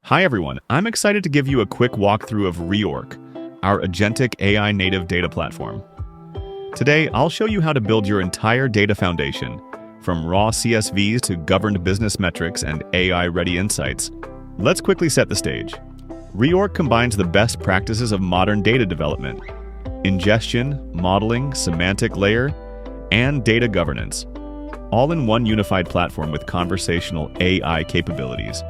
Hi everyone, I'm excited to give you a quick walkthrough of ReOrc, our agentic AI native data platform. Today, I'll show you how to build your entire data foundation, from raw CSVs to governed business metrics and AI-ready insights. Let's quickly set the stage. ReOrc combines the best practices of modern data development: ingestion, modeling, semantic layer, and data governance, all in one unified platform with conversational AI capabilities.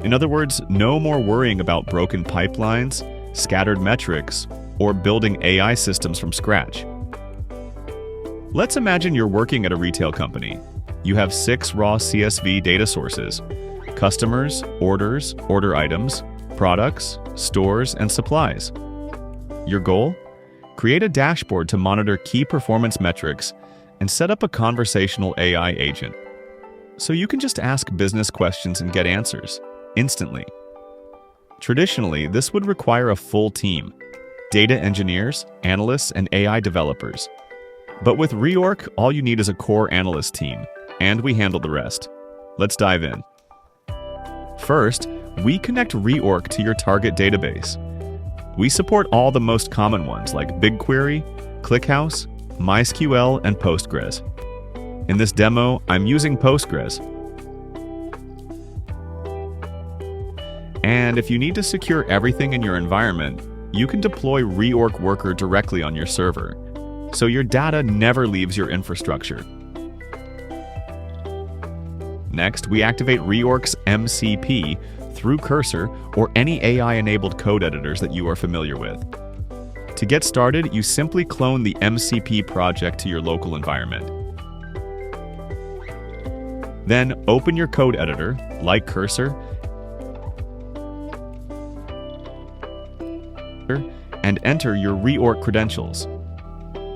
In other words, no more worrying about broken pipelines, scattered metrics, or building AI systems from scratch. Let's imagine you're working at a retail company. You have 6 raw CSV data sources: customers, orders, order items, products, stores, and supplies. Your goal? Create a dashboard to monitor key performance metrics and set up a conversational AI agent, so you can just ask business questions and get answers instantly. Traditionally, this would require a full team: data engineers, analysts, and AI developers. But with ReOrc, all you need is a core analyst team, and we handle the rest. Let's dive in. First, we connect ReOrc to your target database. We support all the most common ones like BigQuery, ClickHouse, MySQL, and Postgres. In this demo, I'm using Postgres. And if you need to secure everything in your environment, you can deploy ReOrc Worker directly on your server, so your data never leaves your infrastructure. Next, we activate ReOrc's MCP through Cursor or any AI-enabled code editors that you are familiar with. To get started, you simply clone the MCP project to your local environment. Then open your code editor, like Cursor, and enter your ReOrc credentials.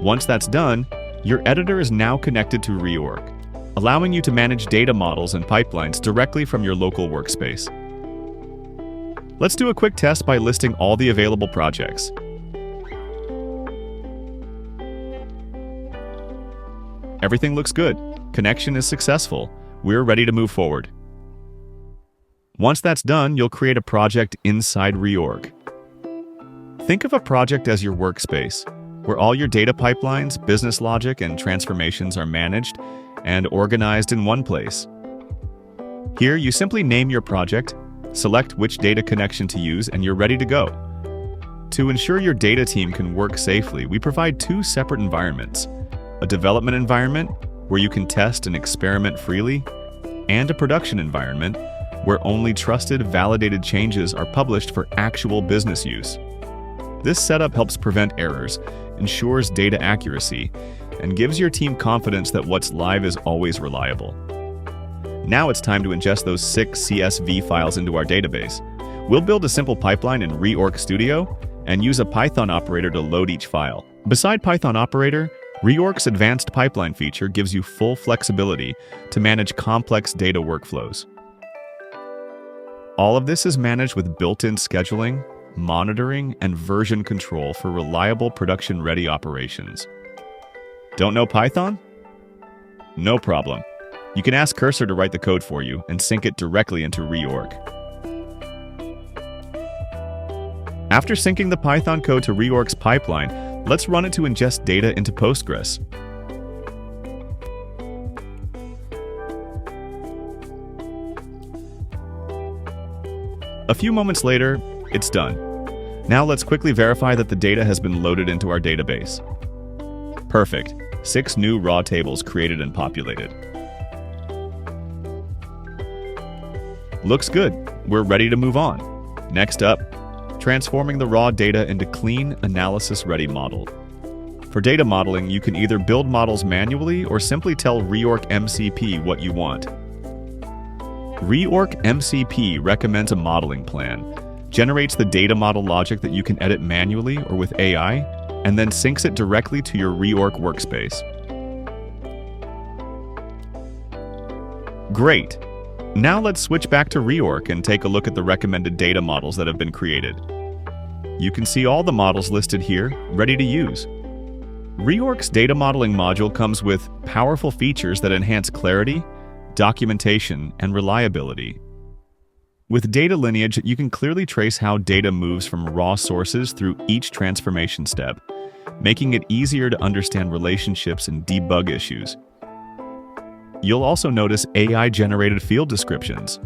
Once that's done, your editor is now connected to ReOrc, allowing you to manage data models and pipelines directly from your local workspace. Let's do a quick test by listing all the available projects. Everything looks good. Connection is successful. We're ready to move forward. Once that's done, you'll create a project inside ReOrc. Think of a project as your workspace, where all your data pipelines, business logic, and transformations are managed and organized in one place. Here, you simply name your project, select which data connection to use, and you're ready to go. To ensure your data team can work safely, we provide 2 separate environments: a development environment, where you can test and experiment freely, and a production environment, where only trusted, validated changes are published for actual business use. This setup helps prevent errors, ensures data accuracy, and gives your team confidence that what's live is always reliable. Now it's time to ingest those 6 CSV files into our database. We'll build a simple pipeline in ReOrc Studio and use a Python operator to load each file. Beside Python operator, ReOrc's advanced pipeline feature gives you full flexibility to manage complex data workflows. All of this is managed with built-in scheduling, monitoring, and version control for reliable production-ready operations. Don't know Python? No problem. You can ask Cursor to write the code for you and sync it directly into ReOrc. After syncing the Python code to ReOrc's pipeline, let's run it to ingest data into Postgres. A few moments later, it's done. Now let's quickly verify that the data has been loaded into our database. Perfect. 6 new raw tables created and populated. Looks good. We're ready to move on. Next up, transforming the raw data into clean, analysis-ready model. For data modeling, you can either build models manually or simply tell ReOrc MCP what you want. ReOrc MCP recommends a modeling plan, generates the data model logic that you can edit manually or with AI, and then syncs it directly to your ReOrc workspace. Great! Now let's switch back to ReOrc and take a look at the recommended data models that have been created. You can see all the models listed here, ready to use. ReOrc's data modeling module comes with powerful features that enhance clarity, documentation, and reliability. With data lineage, you can clearly trace how data moves from raw sources through each transformation step, making it easier to understand relationships and debug issues. You'll also notice AI-generated field descriptions.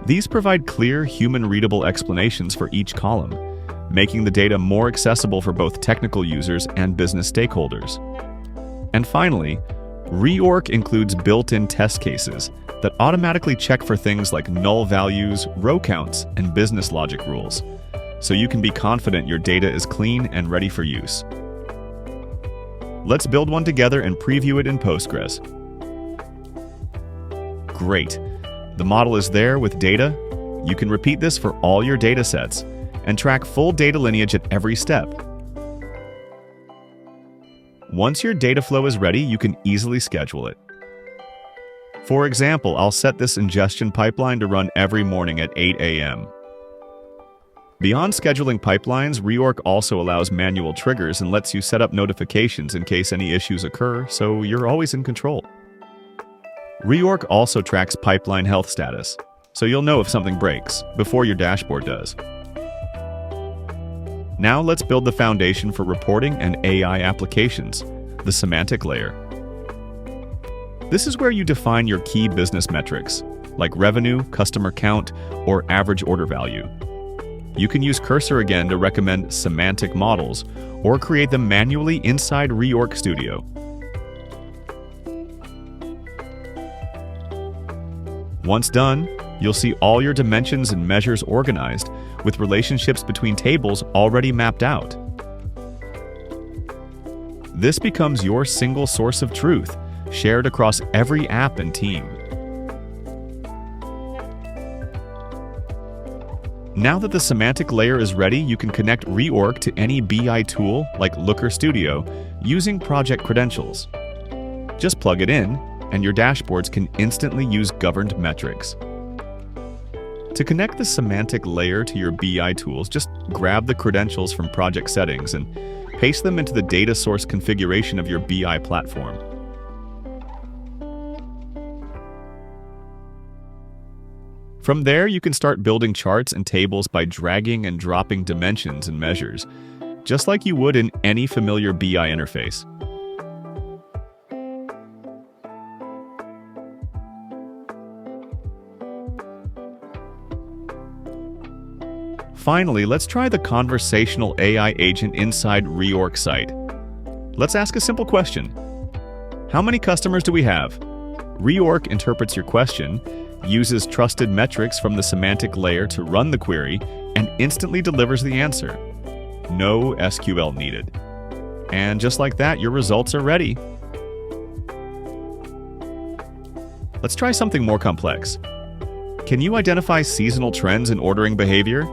These provide clear, human-readable explanations for each column, making the data more accessible for both technical users and business stakeholders. And finally, ReOrc includes built-in test cases that automatically check for things like null values, row counts, and business logic rules, so you can be confident your data is clean and ready for use. Let's build one together and preview it in Postgres. Great. The model is there with data. You can repeat this for all your data sets and track full data lineage at every step. Once your data flow is ready, you can easily schedule it. For example, I'll set this ingestion pipeline to run every morning at 8 a.m. Beyond scheduling pipelines, ReOrc also allows manual triggers and lets you set up notifications in case any issues occur, so you're always in control. ReOrc also tracks pipeline health status, so you'll know if something breaks before your dashboard does. Now let's build the foundation for reporting and AI applications, the semantic layer. This is where you define your key business metrics, like revenue, customer count, or average order value. You can use Cursor again to recommend semantic models, or create them manually inside ReOrc Studio. Once done, you'll see all your dimensions and measures organized, with relationships between tables already mapped out. This becomes your single source of truth, shared across every app and team. Now that the semantic layer is ready, you can connect ReOrc to any BI tool like Looker Studio using project credentials. Just plug it in, and your dashboards can instantly use governed metrics. To connect the semantic layer to your BI tools, just grab the credentials from project settings and paste them into the data source configuration of your BI platform. From there, you can start building charts and tables by dragging and dropping dimensions and measures, just like you would in any familiar BI interface. Finally, let's try the conversational AI agent inside ReOrc site. Let's ask a simple question. How many customers do we have? ReOrc interprets your question, uses trusted metrics from the semantic layer to run the query, and instantly delivers the answer. No SQL needed. And just like that, your results are ready. Let's try something more complex. Can you identify seasonal trends in ordering behavior?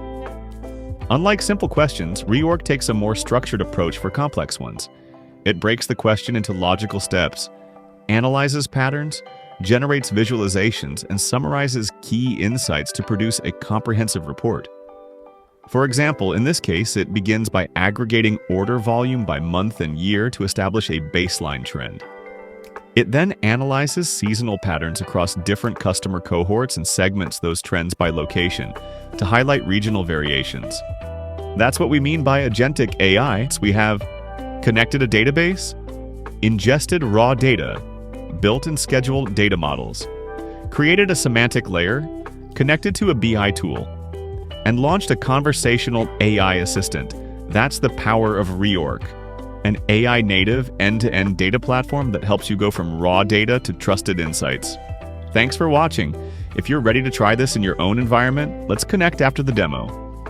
Unlike simple questions, ReOrc takes a more structured approach for complex ones. It breaks the question into logical steps, analyzes patterns, generates visualizations, and summarizes key insights to produce a comprehensive report. For example, in this case, it begins by aggregating order volume by month and year to establish a baseline trend. It then analyzes seasonal patterns across different customer cohorts and segments those trends by location to highlight regional variations. That's what we mean by agentic AI. We have connected a database, ingested raw data, built and scheduled data models, created a semantic layer, connected to a BI tool, and launched a conversational AI assistant. That's the power of ReOrc, an AI-native end-to-end data platform that helps you go from raw data to trusted insights. Thanks for watching. If you're ready to try this in your own environment, let's connect after the demo.